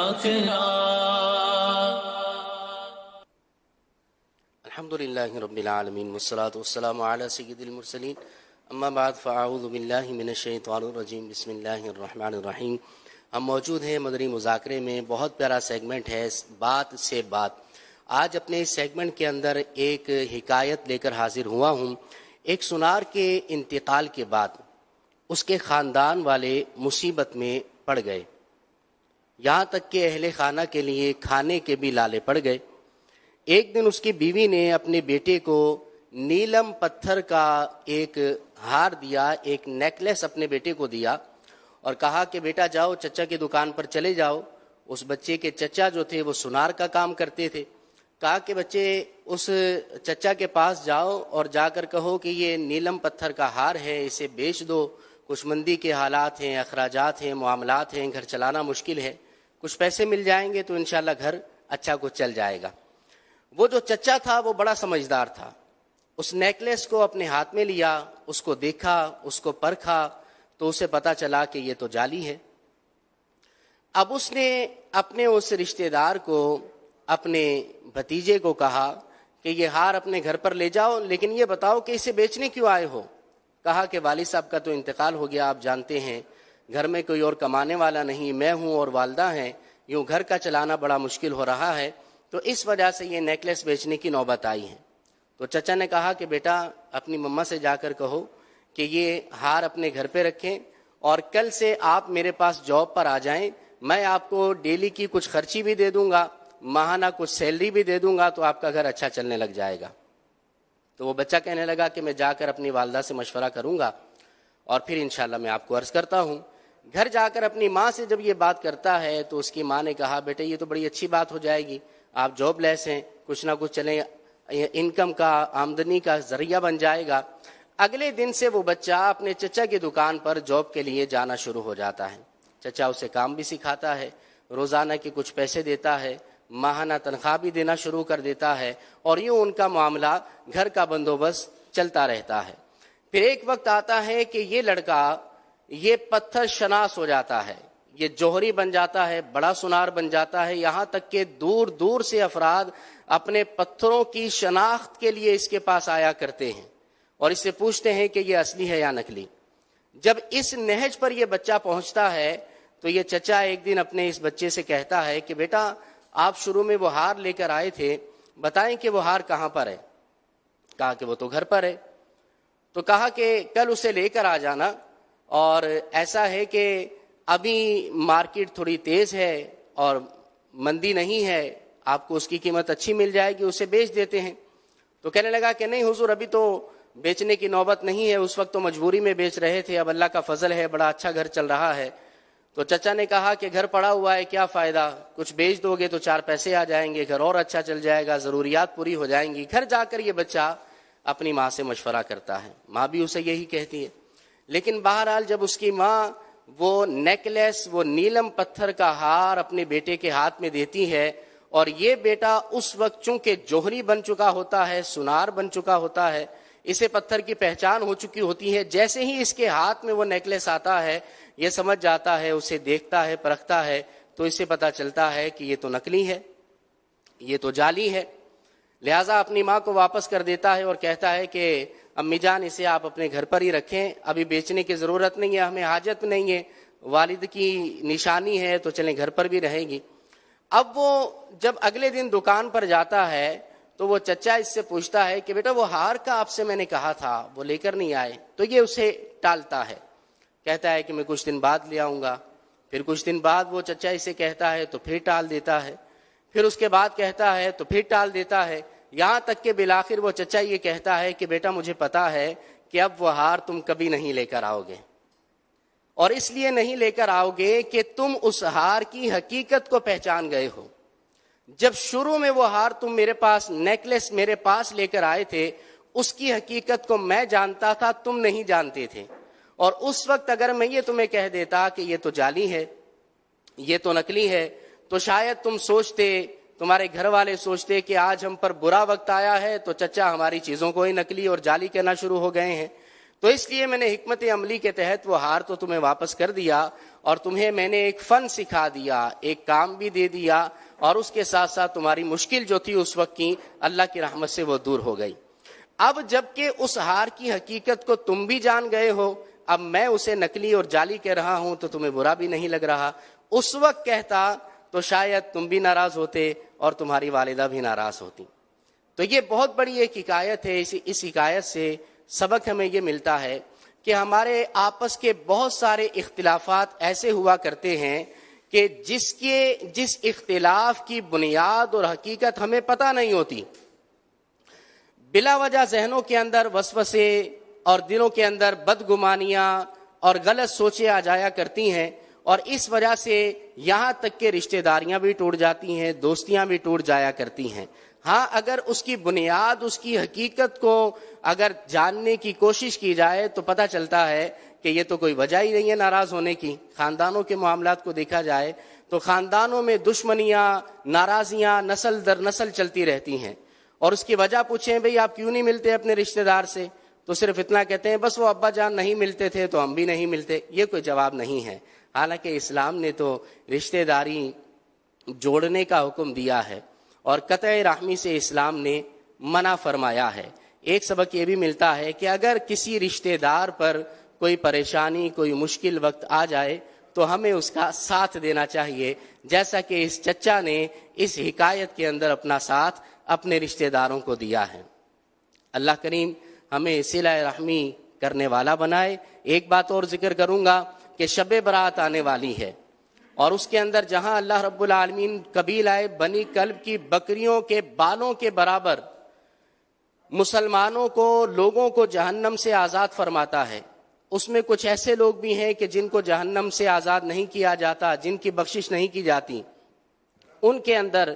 آخرہ۔ الحمدللہ رب العالمین والصلاة والسلام علی سید المرسلین، اما بعد فاعوذ باللہ من الشیطان الرجیم، بسم اللہ الرحمن الرحیم۔ ہم موجود ہیں مدنی مذاکرے میں، بہت پیارا سیگمنٹ ہے بات سے بات۔ آج اپنے اس سیگمنٹ کے اندر ایک حکایت لے کر حاضر ہوا ہوں۔ ایک سنار کے انتقال کے بعد اس کے خاندان والے مصیبت میں پڑ گئے، یہاں تک کہ اہل خانہ کے لیے کھانے کے بھی لالے پڑ گئے۔ ایک دن اس کی بیوی نے اپنے بیٹے کو نیلم پتھر کا ایک ہار دیا، ایک نیکلس اپنے بیٹے کو دیا اور کہا کہ بیٹا جاؤ چچا کی دکان پر چلے جاؤ۔ اس بچے کے چچا جو تھے وہ سنار کا کام کرتے تھے۔ کہا کہ بچے اس چچا کے پاس جاؤ اور جا کر کہو کہ یہ نیلم پتھر کا ہار ہے، اسے بیچ دو، کچھ مندی کے حالات ہیں، اخراجات ہیں، معاملات ہیں، گھر چلانا مشکل ہے، کچھ پیسے مل جائیں گے تو انشاءاللہ گھر اچھا کچھ چل جائے گا۔ وہ جو چچا تھا وہ بڑا سمجھدار تھا، اس نیکلس کو اپنے ہاتھ میں لیا، اس کو دیکھا، اس کو پرکھا تو اسے پتا چلا کہ یہ تو جعلی ہے۔ اب اس نے اپنے اس رشتہ دار کو، اپنے بھتیجے کو کہا کہ یہ ہار اپنے گھر پر لے جاؤ، لیکن یہ بتاؤ کہ اسے بیچنے کیوں آئے ہو؟ کہا کہ والد صاحب کا تو انتقال ہو گیا، آپ جانتے ہیں گھر میں کوئی اور کمانے والا نہیں، میں ہوں اور والدہ ہیں، یوں گھر کا چلانا بڑا مشکل ہو رہا ہے، تو اس وجہ سے یہ نیکلس بیچنے کی نوبت آئی ہے۔ تو چچا نے کہا کہ بیٹا اپنی مما سے جا کر کہو کہ یہ ہار اپنے گھر پہ رکھیں اور کل سے آپ میرے پاس جاب پر آ جائیں، میں آپ کو ڈیلی کی کچھ خرچی بھی دے دوں گا، ماہانہ کچھ سیلری بھی دے دوں گا، تو آپ کا گھر اچھا چلنے لگ جائے گا۔ تو وہ بچہ کہنے لگا کہ میں جا کر اپنی والدہ سے مشورہ کروں گا اور پھر انشاءاللہ میں آپ کو عرض کرتا ہوں۔ گھر جا کر اپنی ماں سے جب یہ بات کرتا ہے تو اس کی ماں نے کہا بیٹے یہ تو بڑی اچھی بات ہو جائے گی، آپ جاب لیس ہیں، کچھ نہ کچھ چلیں، انکم کا، آمدنی کا ذریعہ بن جائے گا۔ اگلے دن سے وہ بچہ اپنے چچا کی دکان پر جاب کے لیے جانا شروع ہو جاتا ہے۔ چچا اسے کام بھی سکھاتا ہے، روزانہ کے کچھ پیسے دیتا ہے، ماہانہ تنخواہ بھی دینا شروع کر دیتا ہے، اور یوں ان کا معاملہ، گھر کا بندوبست چلتا رہتا ہے۔ پھر ایک وقت آتا ہے کہ یہ لڑکا یہ پتھر شناس ہو جاتا ہے، یہ جوہری بن جاتا ہے، بڑا سنار بن جاتا ہے، یہاں تک کہ دور دور سے افراد اپنے پتھروں کی شناخت کے لیے اس کے پاس آیا کرتے ہیں اور اس سے پوچھتے ہیں کہ یہ اصلی ہے یا نقلی۔ جب اس نہج پر یہ بچہ پہنچتا ہے تو یہ چچا ایک دن اپنے اس بچے سے کہتا ہے کہ بیٹا آپ شروع میں وہ ہار لے کر آئے تھے، بتائیں کہ وہ ہار کہاں پر ہے؟ کہا کہ وہ تو گھر پر ہے۔ تو کہا کہ کل اسے لے کر آ جانا، اور ایسا ہے کہ ابھی مارکیٹ تھوڑی تیز ہے اور مندی نہیں ہے، آپ کو اس کی قیمت اچھی مل جائے گی، اسے بیچ دیتے ہیں۔ تو کہنے لگا کہ نہیں حضور ابھی تو بیچنے کی نوبت نہیں ہے، اس وقت تو مجبوری میں بیچ رہے تھے، اب اللہ کا فضل ہے بڑا اچھا گھر چل رہا ہے۔ تو چچا نے کہا کہ گھر پڑا ہوا ہے کیا فائدہ، کچھ بیچ دو گے تو چار پیسے آ جائیں گے، گھر اور اچھا چل جائے گا، ضروریات پوری ہو جائیں گی۔ گھر جا کر یہ بچہ اپنی ماں سے مشورہ کرتا ہے، ماں بھی اسے یہی کہتی ہے، لیکن بہرحال جب اس کی ماں وہ نیکلیس، وہ نیلم پتھر کا ہار اپنے بیٹے کے ہاتھ میں دیتی ہے، اور یہ بیٹا اس وقت چونکہ جوہری بن چکا ہوتا ہے، سنار بن چکا ہوتا ہے، اسے پتھر کی پہچان ہو چکی ہوتی ہے، جیسے ہی اس کے ہاتھ میں وہ نیکلیس آتا ہے یہ سمجھ جاتا ہے، اسے دیکھتا ہے، پرکھتا ہے، تو اسے پتا چلتا ہے کہ یہ تو نقلی ہے، یہ تو جعلی ہے۔ لہٰذا اپنی ماں کو واپس کر دیتا ہے اور کہتا ہے کہ امی جان اسے آپ اپنے گھر پر ہی رکھیں، ابھی بیچنے کی ضرورت نہیں ہے، ہمیں حاجت نہیں ہے، والد کی نشانی ہے تو چلیں گھر پر بھی رہے گی۔ اب وہ جب اگلے دن دکان پر جاتا ہے تو وہ چچا اس سے پوچھتا ہے کہ بیٹا وہ ہار کا آپ سے میں نے کہا تھا وہ لے کر نہیں آئے، تو یہ اسے ٹالتا ہے، کہتا ہے کہ میں کچھ دن بعد لے آؤں گا۔ پھر کچھ دن بعد وہ چچا اسے کہتا ہے تو پھر ٹال دیتا ہے، پھر اس کے بعد کہتا ہے تو پھر ٹال دیتا ہے، یہاں تک کہ بالآخر وہ چچا یہ کہتا ہے کہ بیٹا مجھے پتا ہے کہ اب وہ ہار تم کبھی نہیں لے کر آؤ گے، اور اس لیے نہیں لے کر آؤ گے کہ تم اس ہار کی حقیقت کو پہچان گئے ہو۔ جب شروع میں وہ ہار تم میرے پاس، نیکلس میرے پاس لے کر آئے تھے، اس کی حقیقت کو میں جانتا تھا، تم نہیں جانتے تھے، اور اس وقت اگر میں یہ تمہیں کہہ دیتا کہ یہ تو جعلی ہے، یہ تو نقلی ہے، تو شاید تم سوچتے، تمہارے گھر والے سوچتے کہ آج ہم پر برا وقت آیا ہے تو چچا ہماری چیزوں کو ہی نقلی اور جعلی کہنا شروع ہو گئے ہیں۔ تو اس لیے میں نے حکمت عملی کے تحت وہ ہار تو تمہیں واپس کر دیا، اور تمہیں میں نے ایک فن سکھا دیا، ایک کام بھی دے دیا، اور اس کے ساتھ ساتھ تمہاری مشکل جو تھی اس وقت کی اللہ کی رحمت سے وہ دور ہو گئی۔ اب جب کہ اس ہار کی حقیقت کو تم بھی جان گئے ہو، اب میں اسے نکلی اور جعلی کہہ رہا ہوں تو تمہیں برا بھی نہیں لگ رہا۔ اس وقت کہتا تو شاید تم بھی ناراض ہوتے اور تمہاری والدہ بھی ناراض ہوتی۔ تو یہ بہت بڑی ایک حکایت ہے۔ اس حکایت سے سبق ہمیں یہ ملتا ہے کہ ہمارے آپس کے بہت سارے اختلافات ایسے ہوا کرتے ہیں کہ جس اختلاف کی بنیاد اور حقیقت ہمیں پتہ نہیں ہوتی، بلا وجہ ذہنوں کے اندر وسوسے اور دلوں کے اندر بدگمانیاں اور غلط سوچیں آ جایا کرتی ہیں، اور اس وجہ سے یہاں تک کہ رشتہ داریاں بھی ٹوٹ جاتی ہیں، دوستیاں بھی ٹوٹ جایا کرتی ہیں۔ ہاں، اگر اس کی بنیاد، اس کی حقیقت کو اگر جاننے کی کوشش کی جائے تو پتہ چلتا ہے کہ یہ تو کوئی وجہ ہی نہیں ہے ناراض ہونے کی۔ خاندانوں کے معاملات کو دیکھا جائے تو خاندانوں میں دشمنیاں، ناراضیاں نسل در نسل چلتی رہتی ہیں، اور اس کی وجہ پوچھیں بھئی آپ کیوں نہیں ملتے اپنے رشتہ دار سے، تو صرف اتنا کہتے ہیں بس وہ ابا جان نہیں ملتے تھے تو ہم بھی نہیں ملتے۔ یہ کوئی جواب نہیں ہے۔ حالانکہ اسلام نے تو رشتہ داری جوڑنے کا حکم دیا ہے، اور قطع رحمی سے اسلام نے منع فرمایا ہے۔ ایک سبق یہ بھی ملتا ہے کہ اگر کسی رشتہ دار پر کوئی پریشانی، کوئی مشکل وقت آ جائے تو ہمیں اس کا ساتھ دینا چاہیے، جیسا کہ اس چچا نے اس حکایت کے اندر اپنا ساتھ اپنے رشتہ داروں کو دیا ہے۔ اللہ کریم ہمیں صلہ رحمی کرنے والا بنائے۔ ایک بات اور ذکر کروں گا کہ شب برات آنے والی ہے، اور اس کے اندر جہاں اللہ رب العالمین قبیلہ بنی کلب کی بکریوں کے بالوں کے برابر مسلمانوں کو، لوگوں کو جہنم سے آزاد فرماتا ہے، اس میں کچھ ایسے لوگ بھی ہیں کہ جن کو جہنم سے آزاد نہیں کیا جاتا، جن کی بخشش نہیں کی جاتی۔ ان کے اندر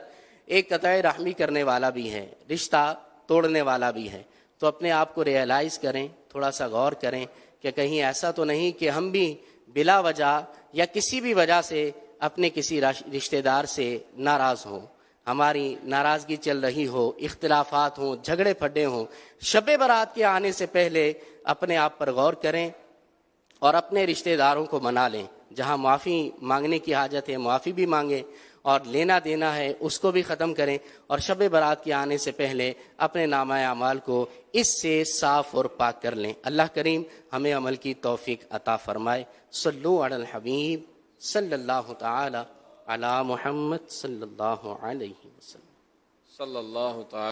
ایک قطع رحمی کرنے والا بھی ہے، رشتہ توڑنے والا بھی ہے۔ تو اپنے آپ کو ریئلائز کریں، تھوڑا سا غور کریں کہ کہیں ایسا تو نہیں کہ ہم بھی بلا وجہ یا کسی بھی وجہ سے اپنے کسی رشتہ دار سے ناراض ہوں، ہماری ناراضگی چل رہی ہو، اختلافات ہوں، جھگڑے پھڈے ہوں۔ شب برات کے آنے سے پہلے اپنے آپ پر غور کریں اور اپنے رشتہ داروں کو منا لیں۔ جہاں معافی مانگنے کی حاجت ہے معافی بھی مانگیں، اور لینا دینا ہے اس کو بھی ختم کریں، اور شب برات کے آنے سے پہلے اپنے نامہ اعمال کو اس سے صاف اور پاک کر لیں۔ اللہ کریم ہمیں عمل کی توفیق عطا فرمائے۔ صلو علی الحبیب صلی اللہ تعالی علی محمد صلی اللہ علیہ وسلم۔ صلی اللہ تعالی